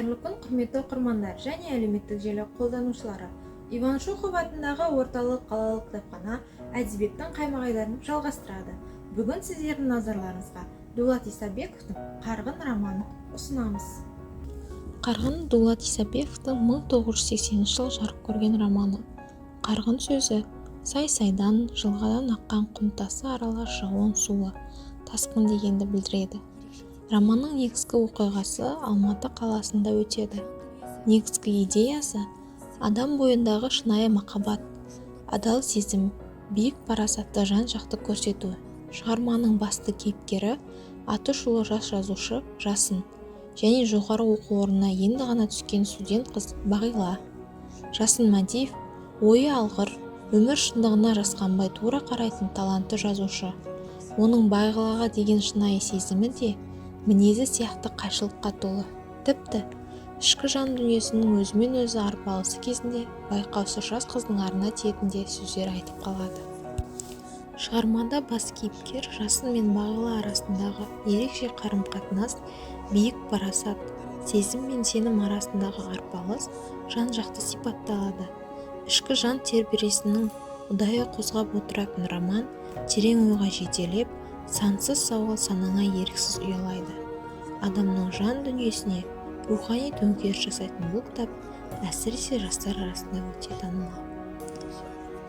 қайырлы күн, құрметті оқырмандар және әлеуметтік желі қолданушылары. Иван Шухов атындағы орталық қалалық кітапхана әдебиеттің қаймағайдарын жалғастырады. Бүгін сіздердің назарларыңызға Дулат Исабековтың «Қарғын» романын ұсынамыз. Қарғын Дулат Исабековтың 1980 жылы жарық көрген романы. Қарғын сөзі сай-сайдан, жылғадан аққан құм-тасы аралас жауын суы, тасқын дегенді білдіреді. Романның негізгі оқиғасы Алматы қаласында өтеді. Негізгі идеясы адам бойындағы шынайы махаббат, адал сезім, биік парасатты жан-жақты көрсету. Шығарманың басты кейіпкері аты-шулы жас жазушы Жасын және жоғары оқу орнына енді ғана түскен студент қыз Бағила. Жасын Мәдиев ойы алғыр, өмір шындығына жасқанбай тура қарайтын талантты жазушы. Оның Бағилаға деген шынайы сезімі де мінезі сияқты қайшылыққа толы. Тіпті ішкі жан дүниесінің өзімен өзі арпалысы кезінде байқаусыз жас қыздың арына тиетіндей сөздер айтып қалады. Шығармада бас кейіпкер Жасын мен Бағила арасындағы ерекше қарым-қатынас, биік парасат, сезім мен сенім арасындағы арпалыс жан-жақты сипатталады. Ішкі жан тербелісінің ұдайы қозғап отыратын роман терең ойға жетелеп, сансыз сауал санаңа еріксіз ұялайды. Адамның жан дүниесіне рухани төңкеріс жасайтын бұл кітап әсіресе жастар арасында өте танымал.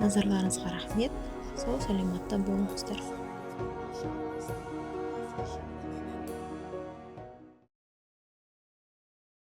Назарларыңызға рахмет. Сау саламатта болыңыздар.